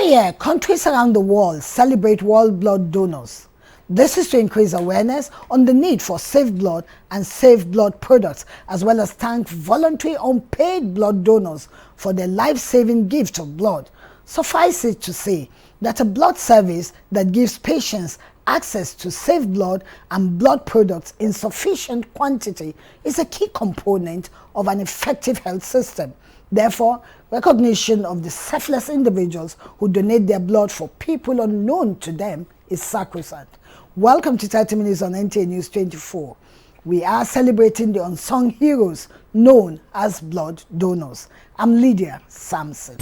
Every year, countries around the world celebrate World Blood Donors. This is to increase awareness on the need for safe blood and safe blood products, as well as thank voluntary unpaid blood donors for their life-saving gift of blood. Suffice it to say that a blood service that gives patients access to safe blood and blood products in sufficient quantity is a key component of an effective health system. Therefore, recognition of the selfless individuals who donate their blood for people unknown to them is sacrosanct. Welcome to 30 Minutes on NTA News 24. We are celebrating the unsung heroes known as blood donors. I'm Lydia Sampson.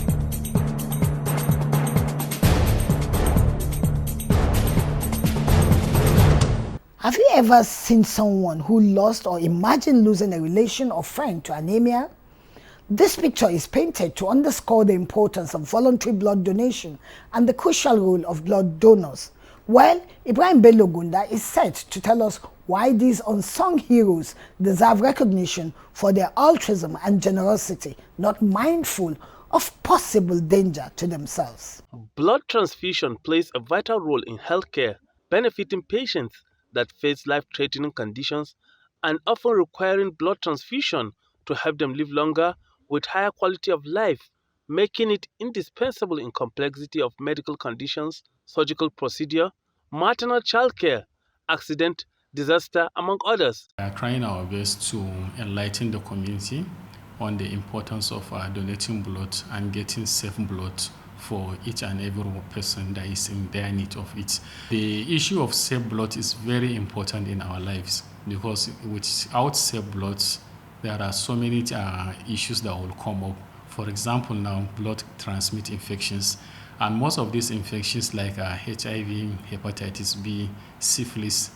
Have you ever seen someone who lost or imagined losing a relation or friend to anemia? This picture is painted to underscore the importance of voluntary blood donation and the crucial role of blood donors. Well, Ibrahim Bello Gunda is set to tell us why these unsung heroes deserve recognition for their altruism and generosity, not mindful of possible danger to themselves. Blood transfusion plays a vital role in healthcare, benefiting patients that face life-threatening conditions and often requiring blood transfusion to help them live longer with higher quality of life, making it indispensable in complexity of medical conditions, surgical procedure, maternal child care, accident, disaster, among others. We are trying our best to enlighten the community on the importance of donating blood and getting safe blood for each and every person that is in their need of it. The issue of safe blood is very important in our lives because without safe blood, there are so many issues that will come up. For example, now blood transmit infections, and most of these infections like HIV, hepatitis B, syphilis,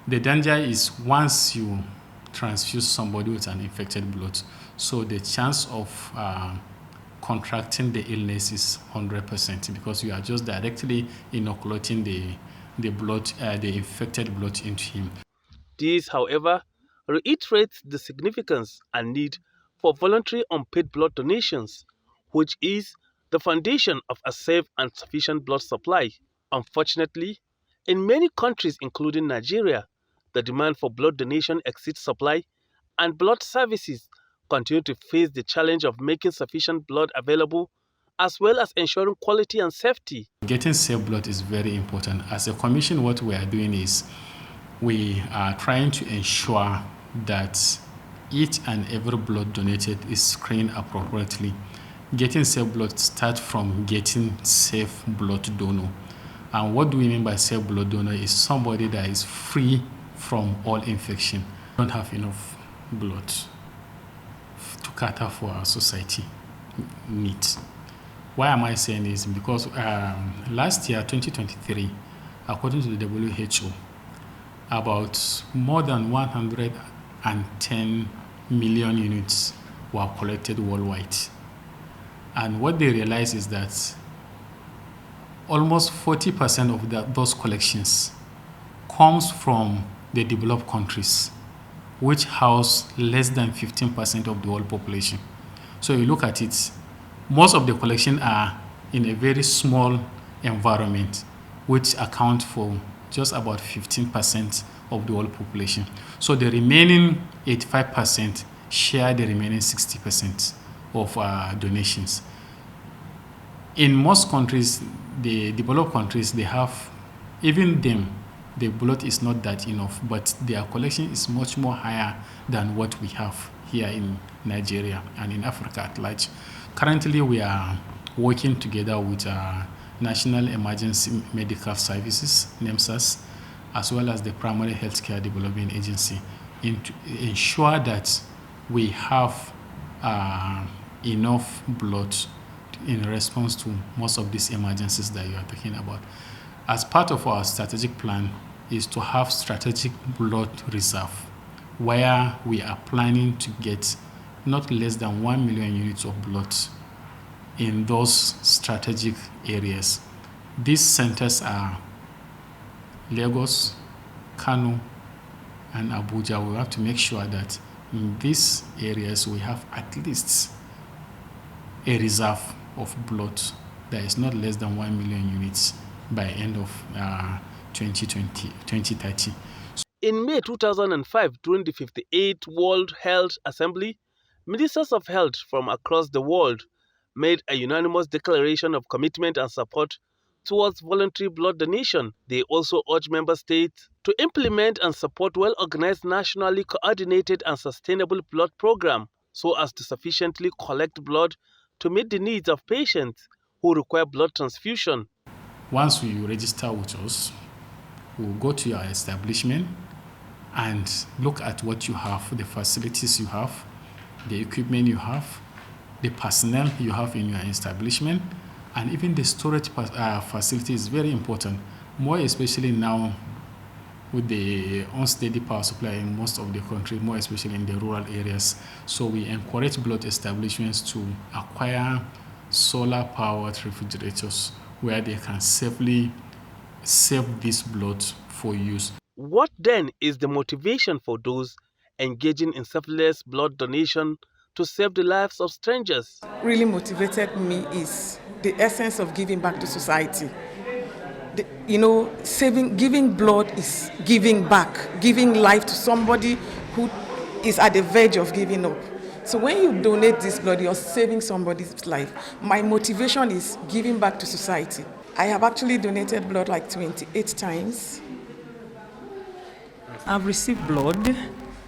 the danger is once you transfuse somebody with an infected blood, so the chance of contracting the illness is 100% because you are just directly inoculating the blood, the infected blood into him. This, however, reiterates the significance and need for voluntary unpaid blood donations, which is the foundation of a safe and sufficient blood supply. Unfortunately, in many countries, including Nigeria, the demand for blood donation exceeds supply, and blood services continue to face the challenge of making sufficient blood available, as well as ensuring quality and safety. Getting safe blood is very important. As a commission, what we are doing is we are trying to ensure that each and every blood donated is screened appropriately. Getting safe blood starts from getting safe blood donor. And what do we mean by safe blood donor is somebody that is free from all infection, don't have enough blood to cater for our society needs. Why am I saying this? Because last year, 2023, according to the WHO, about more than 110 million units were collected worldwide. And what they realized is that almost 40% of those collections comes from the developed countries, which house less than 15% of the world population. So you look at it, most of the collection are in a very small environment, which account for just about 15% of the world population. So the remaining 85% share the remaining 60% of donations. In most countries, the developed countries, they have, even them, the blood is not that enough, but their collection is much more higher than what we have here in Nigeria and in Africa at large. Currently, we are working together with National Emergency Medical Services, NEMSAS, as well as the Primary Healthcare Development Agency, to ensure that we have enough blood in response to most of these emergencies that you are talking about. As part of our strategic plan is to have strategic blood reserve, where we are planning to get not less than 1 million units of blood in those strategic areas. These centers are Lagos, Kano, and Abuja. We have to make sure that in these areas we have at least a reserve of blood there is not less than 1 million units by end of 2030. In May 2005, during the 58th World Health Assembly, ministers of health from across the world made a unanimous declaration of commitment and support towards voluntary blood donation. They also urged member states to implement and support well-organized, nationally coordinated and sustainable blood program so as to sufficiently collect blood to meet the needs of patients who require blood transfusion. Once you register with us, we'll go to your establishment and look at what you have, the facilities you have, the equipment you have, the personnel you have in your establishment, and even the storage facility is very important, more especially now with the unsteady power supply in most of the country, more especially in the rural areas. So we encourage blood establishments to acquire solar-powered refrigerators where they can safely save this blood for use. What then is the motivation for those engaging in selfless blood donation to save the lives of strangers? Really motivated me is the essence of giving back to society. Giving blood is giving back, giving life to somebody who is at the verge of giving up. So when you donate this blood, you're saving somebody's life. My motivation is giving back to society. I have actually donated blood like 28 times. I've received blood.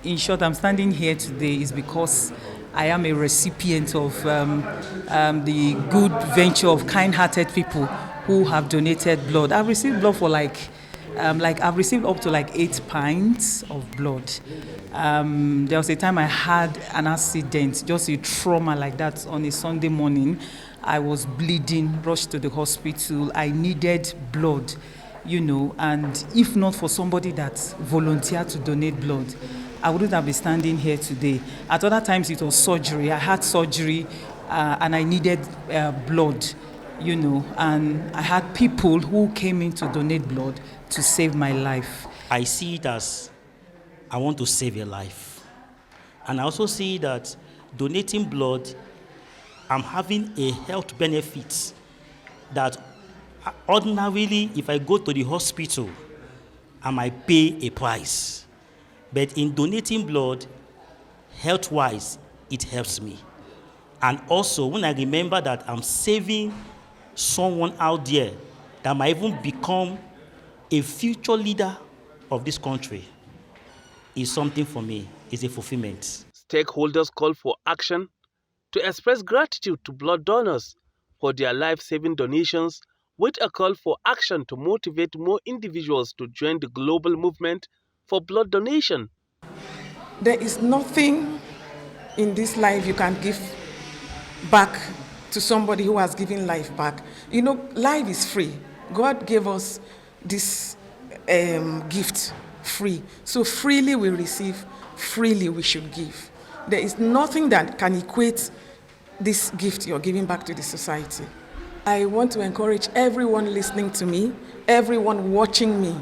In short, I'm standing here today is because I am a recipient of the good venture of kind-hearted people who have donated blood. I've received blood for I've received up to 8 pints of blood. There was a time I had an accident, just a trauma like that on a Sunday morning. I was bleeding, rushed to the hospital. I needed blood, and if not for somebody that volunteered to donate blood, I wouldn't have been standing here today. At other times it was surgery. I had surgery and I needed blood, and I had people who came in to donate blood to save my life. I see it as I want to save a life. And I also see that donating blood, I'm having a health benefit that ordinarily, if I go to the hospital, I might pay a price. But in donating blood, health-wise, it helps me. And also, when I remember that I'm saving someone out there that might even become a future leader of this country, is something for me, is a fulfillment. Stakeholders call for action to express gratitude to blood donors for their life-saving donations, with a call for action to motivate more individuals to join the global movement for blood donation. There is nothing in this life you can give back to somebody who has given life back. Life is free. God gave us this gift free. So freely we receive, freely we should give. There is nothing that can equate this gift you're giving back to the society. I want to encourage everyone listening to me, everyone watching me.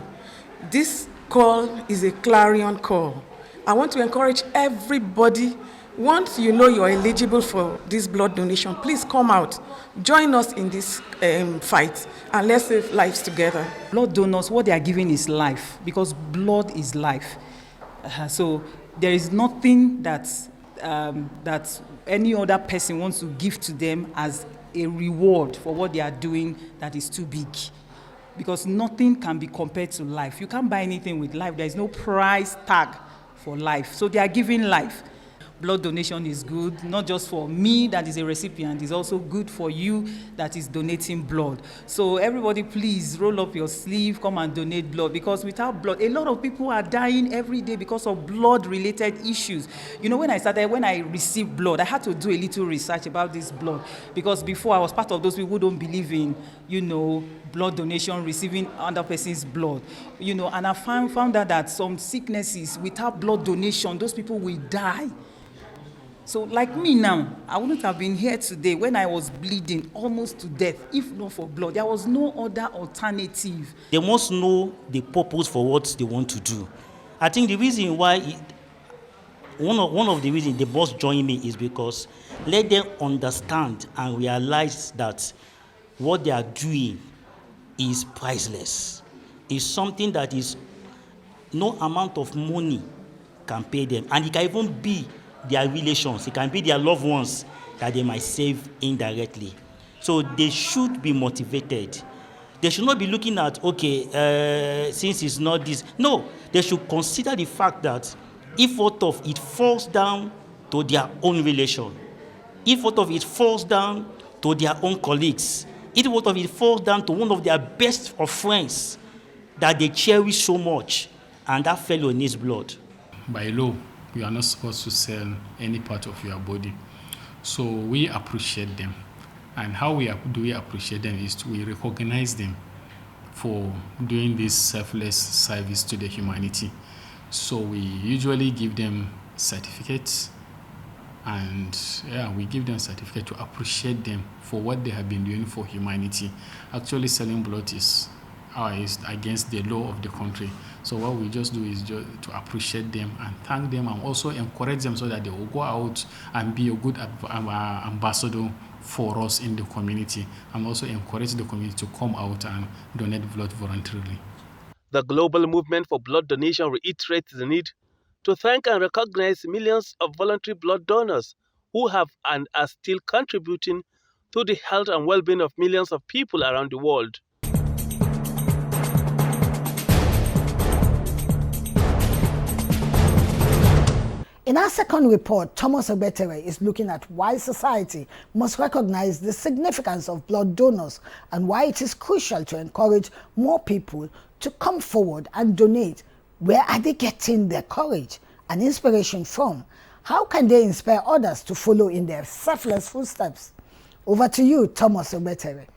This call is a clarion call. I want to encourage everybody, once you know you're eligible for this blood donation, please come out. Join us in this fight and let's save lives together. Blood donors, what they are giving is life, because blood is life. So there is nothing that any other person wants to give to them as a reward for what they are doing that is too big. Because nothing can be compared to life. You can't buy anything with life. There is no price tag for life. So they are giving life. Blood donation is good, not just for me that is a recipient, it's also good for you that is donating blood. So everybody, please roll up your sleeve, come and donate blood, because without blood, a lot of people are dying every day because of blood-related issues. When I received blood, I had to do a little research about this blood, because before I was part of those people who don't believe in, blood donation, receiving another person's blood, and I found out that some sicknesses, without blood donation, those people will die. So like me now, I wouldn't have been here today when I was bleeding almost to death, if not for blood. There was no other alternative. They must know the purpose for what they want to do. I think the reason why, one of the reasons they must join me is because let them understand and realize that what they are doing is priceless. It's something that is no amount of money can pay them. And it can even be their relations, it can be their loved ones that they might save indirectly. So they should be motivated. They should not be looking at, okay, since it's not this. No, they should consider the fact that if what of it falls down to their own relation, if what of it falls down to their own colleagues, if what of it falls down to one of their best of friends that they cherish so much, and that fellow needs blood. By law, you are not supposed to sell any part of your body. So we appreciate them. And how do we appreciate them is we recognize them for doing this selfless service to the humanity. So we usually give them certificates, and we give them certificate to appreciate them for what they have been doing for humanity. Actually, selling blood is against the law of the country. So what we just do is just to appreciate them and thank them, and also encourage them so that they will go out and be a good ambassador for us in the community, and also encourage the community to come out and donate blood voluntarily. The global movement for blood donation reiterates the need to thank and recognize millions of voluntary blood donors who have and are still contributing to the health and well-being of millions of people around the world. In our second report, Thomas Ogbetere is looking at why society must recognize the significance of blood donors and why it is crucial to encourage more people to come forward and donate. Where are they getting their courage and inspiration from? How can they inspire others to follow in their selfless footsteps? Over to you, Thomas Ogbetere.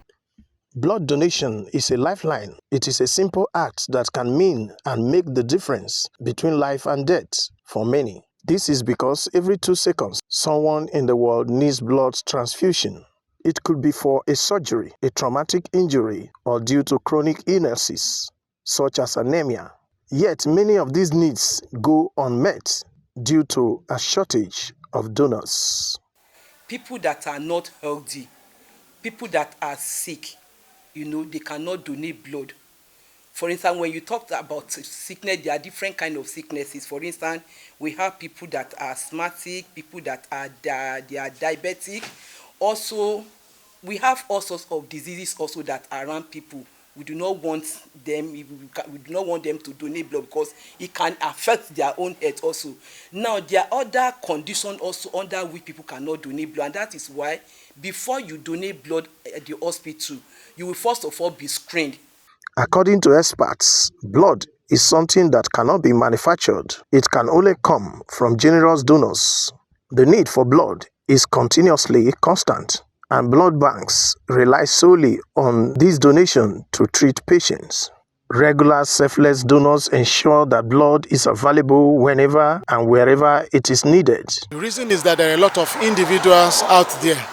Blood donation is a lifeline. It is a simple act that can mean and make the difference between life and death for many. This is because every 2 seconds, someone in the world needs blood transfusion. It could be for a surgery, a traumatic injury, or due to chronic illnesses, such as anemia. Yet many of these needs go unmet due to a shortage of donors. People that are not healthy, people that are sick, they cannot donate blood. For instance, when you talked about sickness, there are different kinds of sicknesses. For instance, we have people that are asthmatic, people that are they are diabetic. Also, we have all sorts of diseases also that are around people. We do not want them to donate blood because it can affect their own health also. Now, there are other conditions also under which people cannot donate blood, and that is why before you donate blood at the hospital, you will first of all be screened. According to experts, blood is something that cannot be manufactured. It can only come from generous donors. The need for blood is continuously constant, and blood banks rely solely on these donations to treat patients. Regular selfless donors ensure that blood is available whenever and wherever it is needed. The reason is that there are a lot of individuals out there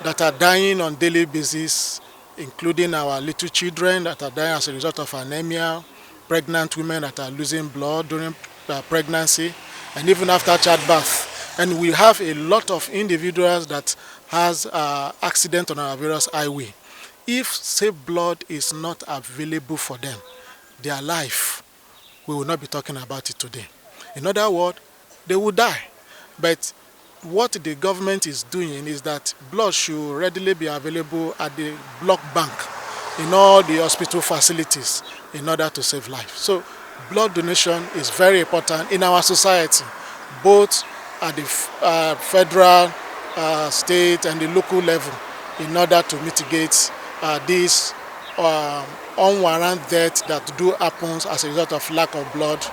that are dying on a daily basis, including our little children that are dying as a result of anemia, pregnant women that are losing blood during pregnancy, and even after childbirth. And we have a lot of individuals that has accident on our various highway. If safe blood is not available for them, their life, we will not be talking about it today. In other words, they will die. But what the government is doing is that blood should readily be available at the blood bank in all the hospital facilities in order to save life. So blood donation is very important in our society, both at the federal, state and the local level, in order to mitigate this unwarranted death that do happen as a result of lack of blood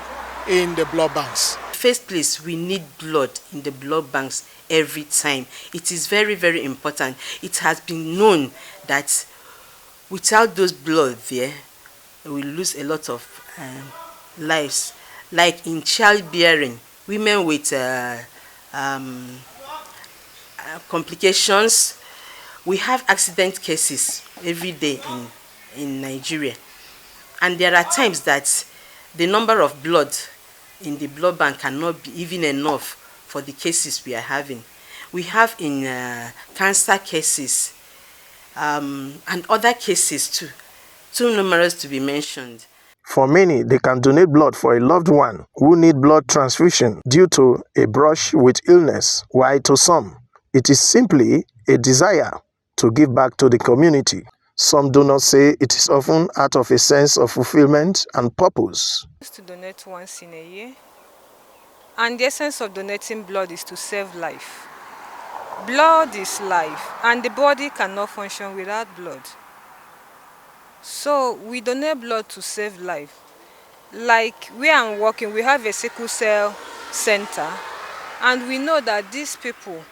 in the blood banks. First place, we need blood in the blood banks every time. It is very, very important. It has been known that without those blood there, we lose a lot of lives. Like in childbearing, women with complications, we have accident cases every day in Nigeria. And there are times that the number of blood in the blood bank cannot be even enough for the cases we are having. We have in cancer cases, and other cases too numerous to be mentioned. For many, they can donate blood for a loved one who need blood transfusion due to a brush with illness, while to some, it is simply a desire to give back to the community. Some donors say it is often out of a sense of fulfillment and purpose. To donate once in a year, and the essence of donating blood is to save life. Blood is life, and the body cannot function without blood. So we donate blood to save life. Like where I'm working, we have a sickle cell center, and we know that these people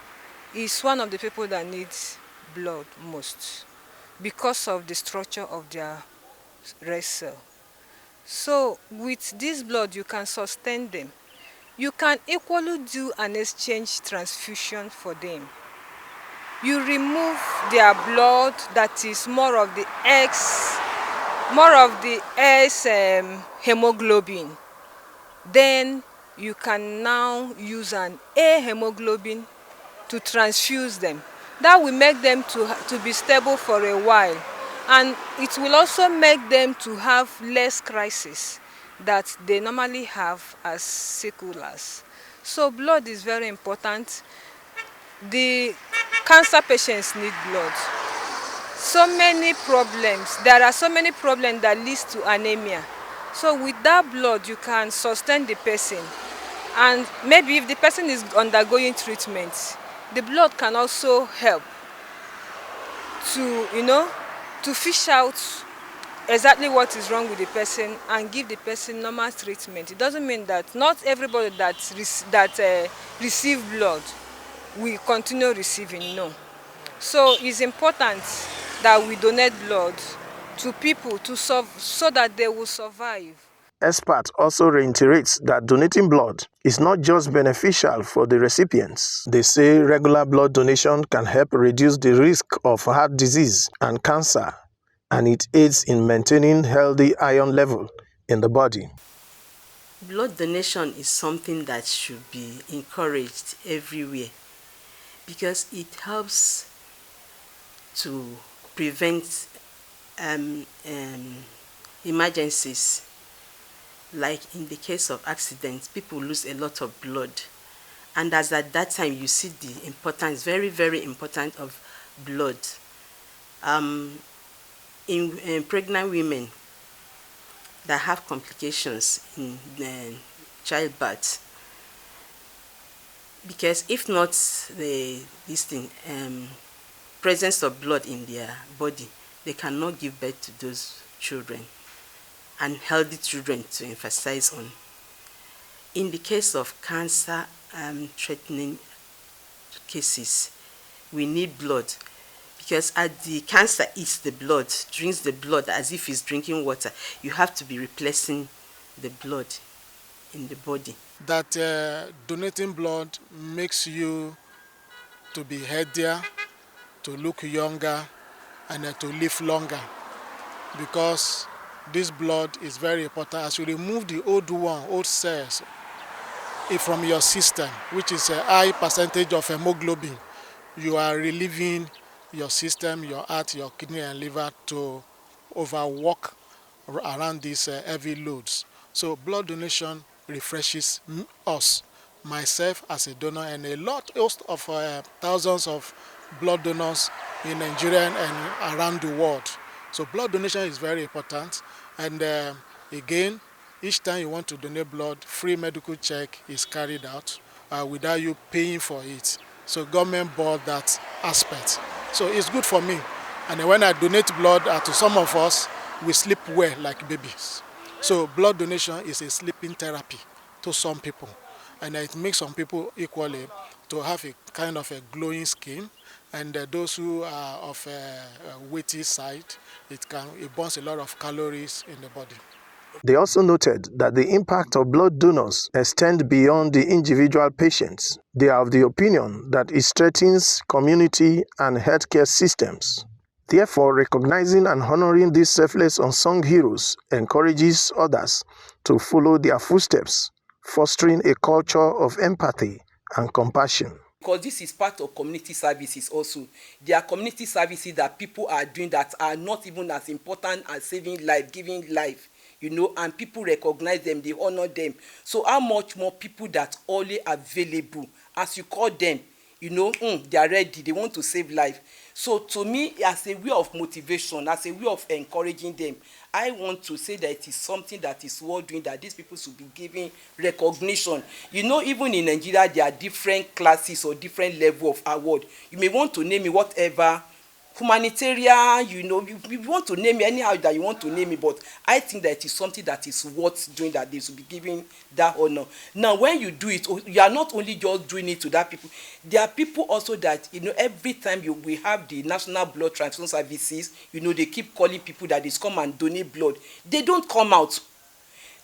is one of the people that needs blood most because of the structure of their red cell. So with this blood, you can sustain them. You can equally do an exchange transfusion for them. You remove their blood that is more of the S hemoglobin. Then you can now use an A hemoglobin to transfuse them. That will make them to be stable for a while, and it will also make them to have less crisis that they normally have as sicklers. So blood is very important. The cancer patients need blood. There are so many problems that leads to anemia. So with that blood, you can sustain the person. And maybe if the person is undergoing treatment, the blood can also help to fish out exactly what is wrong with the person and give the person normal treatment. It doesn't mean that not everybody that receive blood will continue receiving, no. So it's important that we donate blood to people so that they will survive. Experts also reiterates that donating blood is not just beneficial for the recipients. They say regular blood donation can help reduce the risk of heart disease and cancer, and it aids in maintaining healthy iron level in the body. Blood donation is something that should be encouraged everywhere because it helps to prevent emergencies. Like in the case of accidents, people lose a lot of blood, and as at that time you see the importance, very, very important of blood. In pregnant women that have complications in childbirth, because if not presence of blood in their body, they cannot give birth to those children, and healthy children to emphasize on. In the case of cancer threatening cases, we need blood because as the cancer eats the blood, drinks the blood as if it's drinking water, you have to be replacing the blood in the body. That donating blood makes you to be healthier, to look younger, and to live longer, because this blood is very important. As you remove the old cells from your system, which is a high percentage of hemoglobin, you are relieving your system, your heart, your kidney and liver to overwork around these heavy loads. So blood donation refreshes us, myself as a donor, and a host of thousands of blood donors in Nigeria and around the world. So blood donation is very important, and again, each time you want to donate blood, free medical check is carried out without you paying for it. So government bought that aspect. So it's good for me. And when I donate blood to some of us, we sleep well like babies. So blood donation is a sleeping therapy to some people. And it makes some people equally to have a kind of a glowing skin. And those who are of a weighty side, it burns a lot of calories in the body. They also noted that the impact of blood donors extends beyond the individual patients. They are of the opinion that it strengthens community and healthcare systems. Therefore, recognizing and honoring these selfless unsung heroes encourages others to follow their footsteps, fostering a culture of empathy and compassion. Because this is part of community services also. There are community services that people are doing that are not even as important as saving life, giving life, you know, and people recognize them, they honor them. So how much more people that only available, as you call them, you know, they are ready, they want to save life. So to me, as a way of motivation, as a way of encouraging them, I want to say that it is something that is worth doing, that these people should be given recognition. You know, even in Nigeria, there are different classes or different level of award. You may want to name it whatever, humanitarian, you know, you want to name it anyhow that you want to name it, but I think that it is something that is worth doing, that they should be giving that honor. Now, when you do it, you are not only just doing it to that people, there are people also that, you know, every time we have the National Blood Transfusion Services, you know, they keep calling people that they come and donate blood. They don't come out.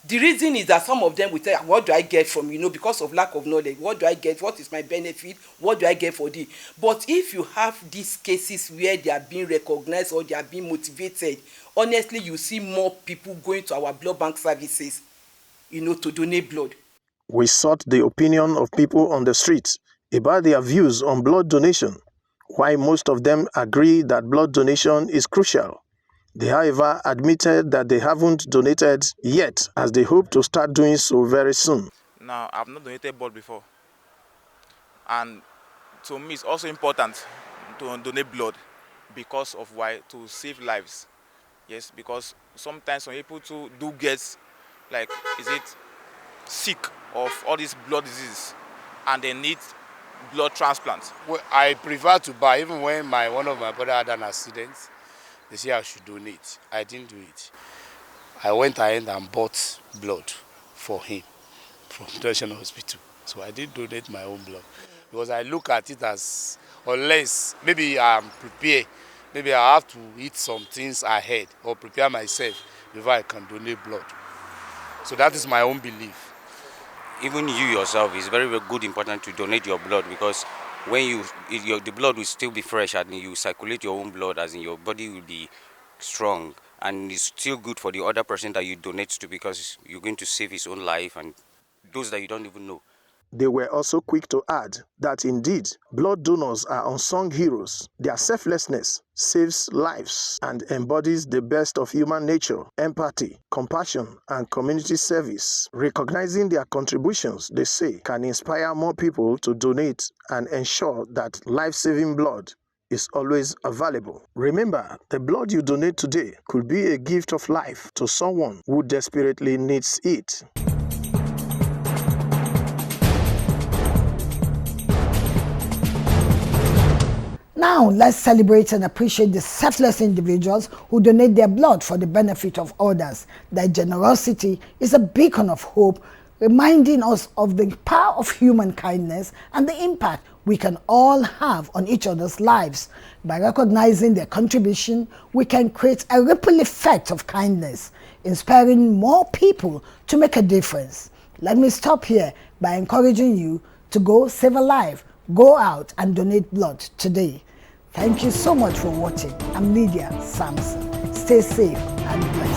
The reason is that some of them will say, what do I get from, you know, because of lack of knowledge, what do I get, what is my benefit, what do I get for this? But if you have these cases where they are being recognized or they are being motivated, honestly, you see more people going to our blood bank services, you know, to donate blood. We sought the opinion of people on the streets about their views on blood donation. While most of them agree that blood donation is crucial, they, however, admitted that they haven't donated yet, as they hope to start doing so very soon. Now, I've not donated blood before. And to me, it's also important to donate blood because of why? To save lives. Yes, because sometimes some people too do get, like, is it sick of all these blood diseases, and they need blood transplants. Well, I prefer to buy, even when one of my brother had an accident. They say I should donate. I didn't do it. I went ahead and bought blood for him from National Hospital. So I didn't donate my own blood because I look at it as, unless maybe I'm prepared, maybe I have to eat some things ahead or prepare myself before I can donate blood. So that is my own belief. Even you yourself, is very, very good, important to donate your blood, because when the blood will still be fresh and you circulate your own blood, as in your body will be strong, and it's still good for the other person that you donate to, because you're going to save his own life and those that you don't even know. They were also quick to add that indeed, blood donors are unsung heroes. Their selflessness saves lives and embodies the best of human nature, empathy, compassion, and community service. Recognizing their contributions, they say, can inspire more people to donate and ensure that life-saving blood is always available. Remember, the blood you donate today could be a gift of life to someone who desperately needs it. Now, let's celebrate and appreciate the selfless individuals who donate their blood for the benefit of others. Their generosity is a beacon of hope, reminding us of the power of human kindness and the impact we can all have on each other's lives. By recognizing their contribution, we can create a ripple effect of kindness, inspiring more people to make a difference. Let me stop here by encouraging you to go save a life. Go out and donate blood today. Thank you so much for watching. I'm Lydia Samson. Stay safe and blessed.